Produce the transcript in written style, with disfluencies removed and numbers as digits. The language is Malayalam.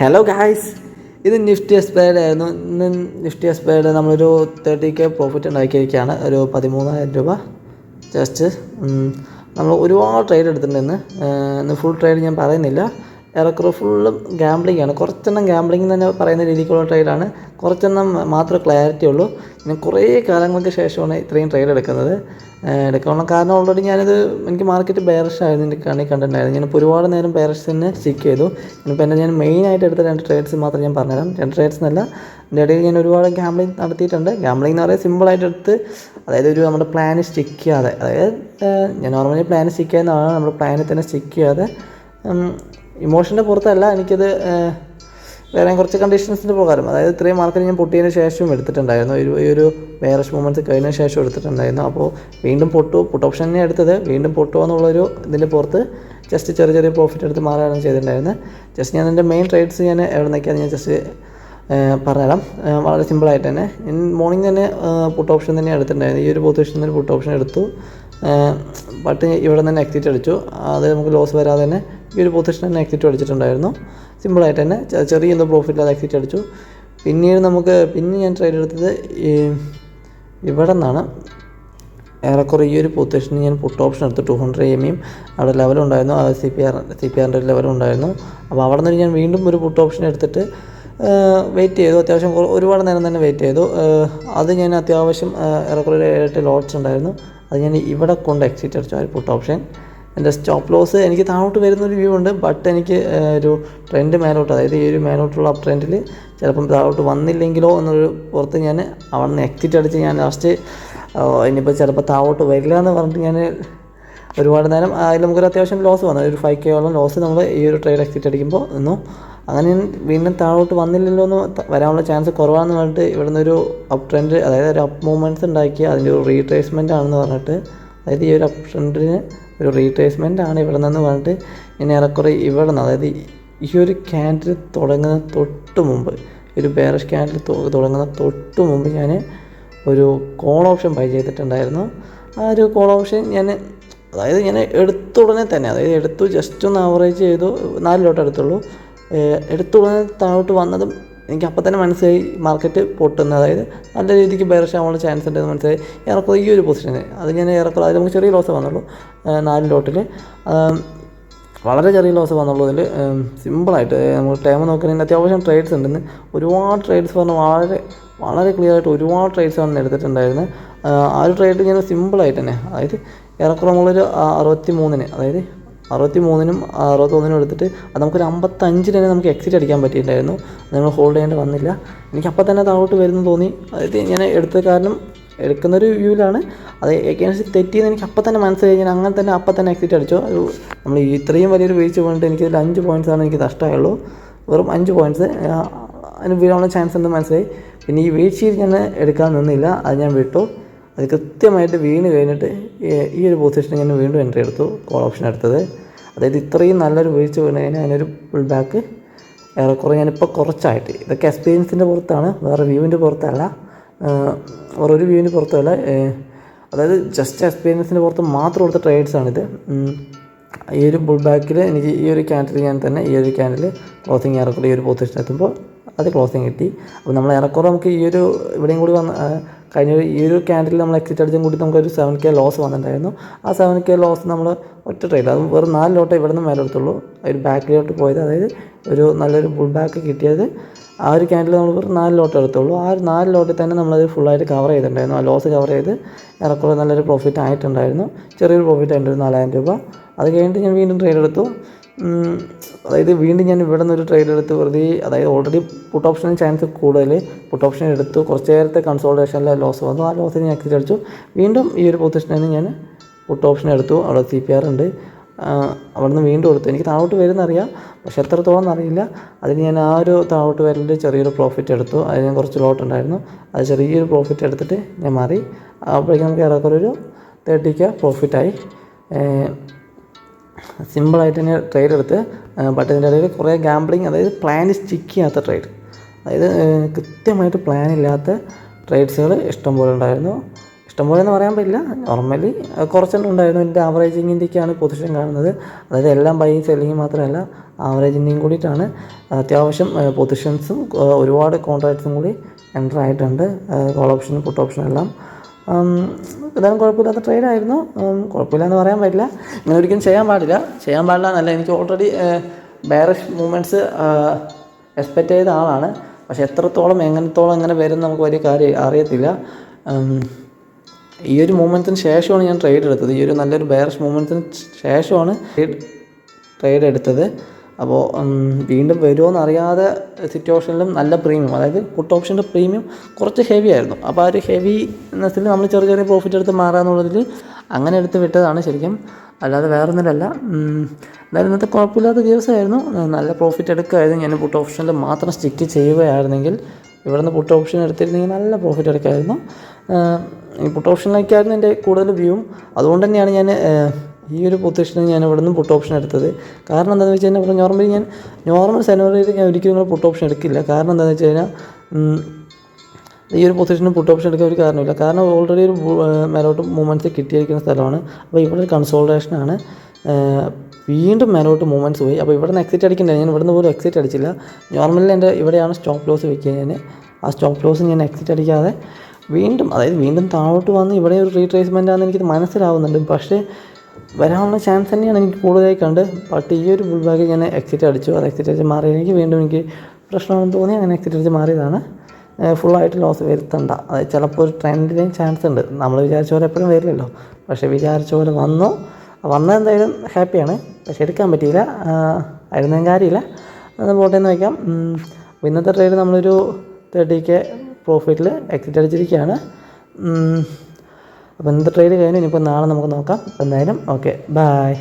ഹലോ ഗായ്സ്, ഇത് നിഫ്റ്റി എസ്പയർഡ് ആയിരുന്നു. ഇന്ന് നിഫ്റ്റി എസ്പയർഡ് നമ്മളൊരു 30K പ്രോഫിറ്റ് ഉണ്ടാക്കിയിരിക്കുകയാണ്. ഒരു 13,000 രൂപ ജസ്റ്റ്. നമ്മൾ ഒരുപാട് ട്രേഡ് എടുത്തിട്ടുണ്ട് ഇന്ന് ഫുൾ ട്രേഡ് ഞാൻ പറയുന്നില്ല. ഏറെക്കുറെ ഫുള്ളും ഗാംബ്ലിംഗ് ആണ്. കുറച്ചെണ്ണം ഗാംബ്ലിംഗ് തന്നെ പറയുന്ന രീതിക്കുള്ള ട്രേഡാണ്, കുറച്ചെണ്ണം മാത്രമേ ക്ലാരിറ്റി ഉള്ളൂ. ഞാൻ കുറേ കാലങ്ങൾക്ക് ശേഷമാണ് ഇത്രയും ട്രേഡ് എടുക്കാനുള്ള കാരണം ഓൾറെഡി എനിക്ക് മാർക്കറ്റ് ബെയറിഷ് ആയിരുന്നു, എൻ്റെ കണ്ടിട്ടുണ്ടായിരുന്നു. ഞാനിപ്പോൾ ഒരുപാട് നേരം ബെയറിഷ് തന്നെ സ്റ്റിക്ക് ചെയ്തു. ഇനിയിപ്പോൾ ഞാൻ മെയിനായിട്ട് എടുത്ത 2 ട്രേഡ്സ് മാത്രം ഞാൻ പറഞ്ഞുതരാം. 2 ട്രേഡ്സ് എന്നല്ല, എൻ്റെ ഇടയിൽ ഞാൻ ഒരുപാട് ഗാംബ്ലിംഗ് നടത്തിയിട്ടുണ്ട്. ഗാംബ്ലിംഗ് എന്ന് പറയുന്നത് സിമ്പിളായിട്ട് എടുത്ത്, അതായത് നമ്മുടെ പ്ലാന് സ്റ്റിക്ക് ചെയ്യാതെ, അതായത് ഞാൻ നോർമലി പ്ലാന് സ്റ്റിക്ക് ചെയ്യുന്നതാണ്, നമ്മുടെ പ്ലാനിൽ തന്നെ സ്റ്റിക്ക് ചെയ്യാതെ, ഇമോഷൻ്റെ പുറത്തല്ല, എനിക്കത് വേറെ കുറച്ച് കണ്ടീഷൻസിൻ്റെ പ്രകാരം, അതായത് ഇത്രയും മാർക്കറ്റ് ഞാൻ പൊട്ടിയതിന് ശേഷം എടുത്തിട്ടുണ്ടായിരുന്നു. ഈ ഒരു ബെയറിഷ് മൂവ്മെൻറ്റ്സ് കഴിഞ്ഞതിന് ശേഷം എടുത്തിട്ടുണ്ടായിരുന്നു. അപ്പോൾ വീണ്ടും പുട്ട് ഓപ്ഷൻ തന്നെ എടുത്തത്, വീണ്ടും പൊട്ടുക എന്നുള്ളൊരു ഇതിൻ്റെ പുറത്ത് ജസ്റ്റ് ചെറിയ പ്രോഫിറ്റ് എടുത്ത് മാറുകയാണ് ചെയ്തിട്ടുണ്ടായിരുന്നത്. ജസ്റ്റ് ഞാൻ എൻ്റെ മെയിൻ ട്രേഡ്സ് ഞാൻ എവിടെ നിൽക്കാതെ ഞാൻ ജസ്റ്റ് പറഞ്ഞുതരാം. വളരെ സിമ്പിളായിട്ട് തന്നെ ഞാൻ മോർണിംഗ് തന്നെ പുട്ട് ഓപ്ഷൻ തന്നെ എടുത്തിട്ടുണ്ടായിരുന്നു. ഈ ഒരു പൊസിഷനിൽ നിന്ന് പുട്ട് ഓപ്ഷൻ എടുത്തു, ബട്ട് ഇവിടെ തന്നെ എക്സിറ്റ് അടിച്ചു. അത് നമുക്ക് ലോസ് വരാതെ തന്നെ ഈ ഒരു പൊസിഷൻ തന്നെ എക്സിറ്റ് അടിച്ചിട്ടുണ്ടായിരുന്നു. സിമ്പിളായിട്ട് തന്നെ ചെറിയ എന്തോ പ്രോഫിറ്റ് അത് എക്സിറ്റ് അടിച്ചു. പിന്നെ ഞാൻ ട്രേഡ് എടുത്തത് ഇവിടെ നിന്നാണ്. ഏറെക്കുറെ ഈ ഒരു പൊസിഷനിൽ ഞാൻ പുട്ട് ഓപ്ഷൻ എടുത്തു. 200 EMയും അവിടെ ലെവലുണ്ടായിരുന്നു, CPRൻ്റെ ലെവലുണ്ടായിരുന്നു. അപ്പോൾ അവിടെ നിന്ന് ഞാൻ വീണ്ടും ഒരു പുട്ട് ഓപ്ഷൻ എടുത്തിട്ട് വെയിറ്റ് ചെയ്തു. അത്യാവശ്യം ഒരുപാട് നേരം തന്നെ വെയിറ്റ് ചെയ്തു. അത് ഞാൻ അത്യാവശ്യം ഏറെക്കുറെ 7 ലോട്ട്സ് ഉണ്ടായിരുന്നു. അത് ഞാൻ ഇവിടെ കൊണ്ട് എക്സിറ്റ് അടിച്ചു. ആ ഒരു പുട്ട് ഓപ്ഷൻ. എൻ്റെ സ്റ്റോപ്പ് ലോസ് എനിക്ക് താഴോട്ട് വരുന്നൊരു വ്യൂ ഉണ്ട്, ബട്ട് എനിക്ക് ഒരു ട്രെൻഡ് മേലോട്ട്, അതായത് ഈ ഒരു മേലോട്ടുള്ള അപ്പ് ട്രെൻഡിൽ ചിലപ്പം താഴോട്ട് വന്നില്ലെങ്കിലോ എന്നൊരു പുറത്ത് ഞാൻ അവിടെ നിന്ന് എക്സിറ്റ് അടിച്ച് ഞാൻ ലാസ്റ്റ് ഇനിയിപ്പോൾ ചിലപ്പോൾ താഴോട്ട് വരില്ല എന്ന് പറഞ്ഞിട്ട് ഞാൻ ഒരുപാട് നേരം അതിൽ നമുക്കൊരു അത്യാവശ്യം ലോസ് വന്നു. ഒരു 5K ലോസ് നമ്മൾ ഈ ഒരു ട്രേഡ് എക്സിറ്റ് അടിക്കുമ്പോൾ നിന്നു. അങ്ങനെ വീണ്ടും താഴോട്ട് വന്നില്ലല്ലോ എന്ന് വരാനുള്ള ചാൻസ് കുറവാണെന്ന് പറഞ്ഞിട്ട് ഇവിടെ നിന്നൊരു അപ്പ് ട്രെൻഡ്, അതായത് ഒരു അപ്പ് മൂവ്മെൻറ്റ്സ് ഉണ്ടാക്കി അതിൻ്റെ ഒരു റീട്രേസ്മെൻ്റ് ആണെന്ന് പറഞ്ഞിട്ട്, അതായത് ഈ ഒരു അപ്പ് ട്രെൻഡിന് ഒരു റീട്രേസ്മെൻ്റ് ആണ് ഇവിടെ നിന്ന് പറഞ്ഞിട്ട് ഞാൻ ഏറെക്കുറെ ഇവിടെ നിന്ന്, അതായത് ഈ ഒരു ക്യാൻഡിൽ തുടങ്ങുന്ന തൊട്ട് മുമ്പ്, ഒരു ബെയറിഷ് ക്യാൻഡിൽ തുടങ്ങുന്ന തൊട്ട് മുമ്പ് ഞാൻ ഒരു കോൾ ഓപ്ഷൻ ബൈ ചെയ്തിട്ടുണ്ടായിരുന്നു. ആ ഒരു കോൾ ഓപ്ഷൻ ഞാൻ എടുത്ത ഉടനെ തന്നെ, അതായത് എടുത്തു ജസ്റ്റ് ഒന്ന് ആവറേജ് ചെയ്തു, 4 ലോട്ട് എടുത്തുള്ളൂ. എടുത്ത ഉടനെ താഴോട്ട് വന്നതും എനിക്ക് അപ്പം തന്നെ മനസ്സിലായി മാർക്കറ്റ് പൊട്ടുന്നത്, അതായത് നല്ല രീതിക്ക് ബെയറിഷ് ആവാനുള്ള ചാൻസ് ഉണ്ടെന്ന് മനസ്സിലായി. ഏറെക്കുറെ ഈ ഒരു പൊസിഷന് അത് ഞാൻ ഏറെക്കുറെ അതിൽ നമുക്ക് ചെറിയ ലോസ് വന്നുള്ളൂ. 4 ലോട്ടിൽ വളരെ ചെറിയ ലോസ് വന്നുള്ളൂ. അതിൽ സിമ്പിളായിട്ട് നമ്മൾ ടൈം നോക്കുകയാണെങ്കിൽ അത്യാവശ്യം ട്രേഡ്സ് ഉണ്ടെന്ന്, ഒരുപാട് ട്രേഡ്സ് പറഞ്ഞാൽ വളരെ ക്ലിയർ ആയിട്ട് ഒരുപാട് ട്രേഡ്സ് ആണ് എടുത്തിട്ടുണ്ടായിരുന്നത്. ആ ഒരു ട്രേഡ് ഞാൻ സിമ്പിളായിട്ട് തന്നെ, അതായത് ഏറെക്കുറെ നമ്മളൊരു 63-ന്, അതായത് 63-നും 61-നും എടുത്തിട്ട് അത് നമുക്കൊരു 55 തന്നെ നമുക്ക് എക്സിറ്റ് അടിക്കാൻ പറ്റിയിട്ടുണ്ടായിരുന്നു. നമ്മൾ ഹോൾഡ് ചെയ്യേണ്ടി വന്നില്ല. എനിക്ക് അപ്പം തന്നെ താഴോട്ട് വരുന്നു തോന്നി. അതായത് ഞാൻ എടുത്ത കാരണം എടുക്കുന്നൊരു വ്യൂവിലാണ്, അത് എഗെയിൻസ്റ്റ് തെറ്റിയെന്ന് എനിക്ക് അപ്പം തന്നെ മനസ്സിലായി. ഞാൻ അങ്ങനെ തന്നെ അപ്പം തന്നെ എക്സിറ്റ് അടിച്ചു. നമ്മൾ ഇത്രയും വലിയൊരു വീഴ്ച വേണ്ടിയിട്ട് എനിക്കിതിൽ 5 പോയിൻറ്റ്സാണ് എനിക്ക് നഷ്ടമായുള്ളൂ. വെറും 5 പോയിൻറ്റ്സ് അതിന് വീഴാനുള്ള ചാൻസ് ഉണ്ടെന്ന് മനസ്സിലായി. പിന്നെ ഈ വീഴ്ചയിൽ ഞാൻ എടുക്കാൻ നിന്നില്ല, അത് ഞാൻ വിട്ടു. അത് കൃത്യമായിട്ട് വീണ് കഴിഞ്ഞിട്ട് ഈ ഒരു പൊസിഷനിൽ ഞാൻ വീണ്ടും എൻട്രി എടുത്തു, കോൾ ഓപ്ഷൻ എടുത്തത്. അതായത് ഇത്രയും നല്ലൊരു വീഴ്ച വീണ് കഴിഞ്ഞാൽ അതിനൊരു ഫുൾ ബാക്ക് ഏറെക്കുറെ ഞാനിപ്പോൾ കുറച്ചായിട്ട്, ഇതൊക്കെ എക്സ്പീരിയൻസിൻ്റെ പുറത്താണ്, വേറെ വ്യൂവിൻ്റെ പുറത്തല്ല, വേറൊരു വ്യൂവിൻ്റെ പുറത്തല്ല. അതായത് ജസ്റ്റ് എക്സ്പീരിയൻസിൻ്റെ പുറത്ത് മാത്രം കൊടുത്ത ട്രേഡ്സാണിത്. ഈ ഒരു പുൾ ബാക്കിൽ എനിക്ക് ഈ ഒരു ക്യാൻഡിൽ ഈ ഒരു ക്യാൻഡിൽ ക്ലോസിങ് ഏറെക്കുറെ ഈ ഒരു പൊസിഷൻ എത്തുമ്പോൾ അത് ക്ലോസിങ് കിട്ടി. അപ്പോൾ നമ്മൾ ഏറെക്കുറെ നമുക്ക് ഈ ഒരു ഇവിടെയും കൂടി കഴിഞ്ഞ ഈ ഒരു ക്യാൻഡിൽ നമ്മൾ എക്സിറ്റ് അടിച്ചും കൂടി നമുക്കൊരു 7K ലോസ് വന്നിട്ടുണ്ടായിരുന്നു. ആ 7K ലോസ് നമ്മൾ ഒറ്റ ട്രേഡ്, അത് വെറും 4 ലോട്ടേ ഇവിടെ നിന്ന് മേലെടുത്തുള്ളൂ. ഒരു ബാക്കിലോട്ട് പോയത്, അതായത് ഒരു നല്ലൊരു പുൾ ബാക്ക് കിട്ടിയത് ആ ഒരു ക്യാൻഡിൽ നമ്മൾ വെറും 4 ലോട്ട് എടുത്തുള്ളൂ. ആ ഒരു 4 ലോട്ടിൽ തന്നെ നമ്മളത് ഫുള്ളായിട്ട് കവർ ചെയ്തിട്ടുണ്ടായിരുന്നു. ആ ലോസ് കവർ ചെയ്ത് ഏറെക്കുറെ നല്ലൊരു പ്രോഫിറ്റ് ആയിട്ടുണ്ടായിരുന്നു. ചെറിയൊരു പ്രോഫിറ്റ് ആയിട്ടുണ്ട്, 4000 രൂപ. അത് കഴിഞ്ഞിട്ട് ഞാൻ വീണ്ടും ട്രേഡ് എടുത്തു. അതായത് വീണ്ടും ഞാൻ ഇവിടെ നിന്നൊരു ട്രേഡ് എടുത്ത് വെറുതെ, അതായത് ഓൾറെഡി പുട്ട് ഓപ്ഷന് ചാൻസ് കൂടുതൽ, പുട്ട് ഓപ്ഷൻ എടുത്തു. കുറച്ച് നേരത്തെ കൺസോൾട്ടേഷനിലെ ലോസ് വന്നു, ആ ലോസിന് ഞാൻ എക്സിറ്റ് അടിച്ചു. വീണ്ടും ഈ ഒരു പൊസിഷനിൽ ഞാൻ പുട്ട് ഓപ്ഷൻ എടുത്തു. അവിടെ CPR ഉണ്ട്, അവിടെ നിന്ന് വീണ്ടും എടുത്തു. എനിക്ക് താഴോട്ട് വരുന്നറിയാം, പക്ഷെ എത്രത്തോളം എന്നറിയില്ല. അതിന് ഞാൻ ആ ഒരു താഴോട്ട് വരലിൽ ചെറിയൊരു പ്രോഫിറ്റ് എടുത്തു. അതിന് ഞാൻ കുറച്ച് ലോട്ട് ഉണ്ടായിരുന്നു, അത് ചെറിയൊരു പ്രോഫിറ്റ് എടുത്തിട്ട് ഞാൻ മാറി. അപ്പോഴേക്കും നമുക്ക് ഏറെക്കുറെ ഒരു 30K പ്രോഫിറ്റായി. സിമ്പിളായിട്ട് തന്നെ ട്രേഡ് എടുത്ത്, ബട്ട് ഇതിൻ്റെ ഇടയിൽ കുറേ ഗാംബ്ലിങ്, അതായത് പ്ലാൻ സ്റ്റിക്ക് ചെയ്യാത്ത ട്രേഡ്, അതായത് കൃത്യമായിട്ട് പ്ലാൻ ഇല്ലാത്ത ട്രേഡ്സുകൾ ഇഷ്ടംപോലെ ഉണ്ടായിരുന്നു. ഇഷ്ടംപോലെ എന്ന് പറയാൻ പറ്റില്ല, നോർമലി കുറച്ചെണ്ണം ഉണ്ടായിരുന്നു. എൻ്റെ ആവറേജിങ്ങിൻ്റെയൊക്കെയാണ് പൊസിഷൻ കാണുന്നത്. അതായത് എല്ലാം ബൈ സെല്ലിങ് മാത്രമല്ല, ആവറേജിൻ്റെയും കൂടിയിട്ടാണ്. അത്യാവശ്യം പൊസിഷൻസും ഒരുപാട് കോൺട്രാക്ട്സും കൂടി എൻ്റർ ആയിട്ടുണ്ട്. കോൾ ഓപ്ഷനും പുട്ട് ഓപ്ഷനും എല്ലാം. എന്തായാലും കുഴപ്പമില്ലാത്ത ട്രേഡായിരുന്നു. കുഴപ്പമില്ല എന്ന് പറയാൻ പറ്റില്ല. ഇങ്ങനെ ഒരിക്കലും ചെയ്യാൻ പാടില്ല എന്നല്ല, എനിക്ക് ഓൾറെഡി ബെയറിഷ് മൂവ്മെൻറ്റ്സ് എക്സ്പെക്റ്റ് ചെയ്ത ആളാണ്. പക്ഷേ എത്രത്തോളം എങ്ങനെ വരും നമുക്ക് വലിയ കാര്യം അറിയത്തില്ല. ഈ ഒരു മൂവ്മെൻറ്റിന് ശേഷമാണ് ഞാൻ ട്രേഡ് എടുത്തത്. ഈ ഒരു നല്ലൊരു ബെയറിഷ് മൂവ്മെൻറ്റിന് ശേഷമാണ് ട്രേഡ് എടുത്തത്. അപ്പോൾ വീണ്ടും വരുമോ എന്നറിയാതെ സിറ്റുവേഷനിലും നല്ല പ്രീമിയം, അതായത് പുട്ട് ഓപ്ഷൻ്റെ പ്രീമിയം കുറച്ച് ഹെവി ആയിരുന്നു. അപ്പോൾ ആ ഒരു ഹെവിനെസ്സിൽ നമ്മൾ ചെറിയ പ്രോഫിറ്റ് എടുത്ത് മാറാമെന്നുള്ളതിൽ അങ്ങനെ എടുത്ത് വിട്ടതാണ് ശരിക്കും, അല്ലാതെ വേറൊന്നിലല്ല. എന്തായാലും ഇന്നത്തെ കുഴപ്പമില്ലാത്ത ദിവസമായിരുന്നു. നല്ല പ്രോഫിറ്റ് എടുക്കുമായിരുന്നു. ഞാൻ പുട്ട് ഓപ്ഷനിൽ മാത്രം സ്റ്റിക്ക് ചെയ്യുകയായിരുന്നെങ്കിൽ, ഇവിടെ നിന്ന് പുട്ട് ഓപ്ഷൻ എടുത്തിരുന്നെങ്കിൽ നല്ല പ്രോഫിറ്റ് എടുക്കുമായിരുന്നു. ഈ പുട്ട് ഓപ്ഷനിലേക്കായിരുന്നു എൻ്റെ കൂടുതൽ വ്യൂവും. അതുകൊണ്ട് തന്നെയാണ് ഞാൻ ഈ ഒരു പൊസിഷനിൽ ഞാൻ ഇവിടെ നിന്ന് പുട്ട് ഓപ്ഷൻ എടുത്തത്. കാരണം എന്താണെന്ന് വെച്ച് കഴിഞ്ഞാൽ, ഇവിടെ നോർമൽ സെനറിയിൽ ഞാൻ ഒരിക്കലും പുട്ട് ഓപ്ഷൻ എടുക്കില്ല. കാരണം എന്താണെന്ന് വെച്ച് കഴിഞ്ഞാൽ, ഈ ഒരു പൊസിഷന് പുട്ട് ഓപ്ഷൻ എടുക്കാൻ ഒരു കാരണമില്ല. കാരണം ഓൾറെഡി ഒരു മേലോട്ട് മൂവ്മെൻറ്റ്സ് കിട്ടിയിരിക്കുന്ന സ്ഥലമാണ്. അപ്പോൾ ഇവിടെ ഒരു കൺസോൾട്ടേഷനാണ്. വീണ്ടും മേലോട്ട് മൂവ്മെൻറ്റ്സ് പോയി. അപ്പോൾ ഇവിടെ നിന്ന് എക്സിറ്റ് അടിക്കണ്ടേ, ഞാൻ ഇവിടെ നിന്ന് പോലും എക്സിറ്റ് അടിച്ചില്ല. നോർമലി എൻ്റെ ഇവിടെയാണ് സ്റ്റോപ്പ് ലോസ് വെക്കുക. ഞാൻ ആ സ്റ്റോപ്പ് ലോസ് ഞാൻ എക്സിറ്റ് അടിക്കാതെ വീണ്ടും താഴോട്ട് വന്ന് ഇവിടെ ഒരു റീട്രേസ്മെൻ്റ് ആണെന്ന് എനിക്കത് മനസ്സിലാവുന്നുണ്ട്. പക്ഷേ വരാനുള്ള ചാൻസ് തന്നെയാണ് എനിക്ക് കൂടുതലായി കണ്ട്. ബട്ട് ഈ ഒരു ബുൾ ബാഗ് ഞാൻ എക്സിറ്റ് അടിച്ചു. അത് എക്സിറ്റ് അടിച്ച് മാറി വീണ്ടും എനിക്ക് പ്രശ്നമാണെന്ന് തോന്നി. അങ്ങനെ എക്സിറ്റ് അടിച്ച് മാറിയതാണ്. ഫുള്ളായിട്ട് ലോസ് വരുത്തണ്ട. അതായത് ചിലപ്പോൾ ഒരു ട്രെൻഡിൻ്റെയും ചാൻസ് ഉണ്ട്. നമ്മൾ വിചാരിച്ച പോലെ എപ്പോഴും വരില്ലല്ലോ. പക്ഷേ വിചാരിച്ച പോലെ വന്നെന്തായാലും ഹാപ്പിയാണ്. പക്ഷെ എടുക്കാൻ പറ്റിയില്ല, ആയിരുന്നും കാര്യമില്ല. അത് പോട്ടേന്ന് വയ്ക്കാം. ഇന്നത്തെ ട്രേഡ് നമ്മളൊരു 30K പ്രോഫിറ്റിൽ എക്സിറ്റ് അടിച്ചിരിക്കുകയാണ്. അപ്പോൾ ഇന്നത്തെ ട്രേഡ് കഴിഞ്ഞു. ഇനിയിപ്പോൾ നാളെ നമുക്ക് നോക്കാം. എന്തായാലും ഓക്കെ, ബൈ.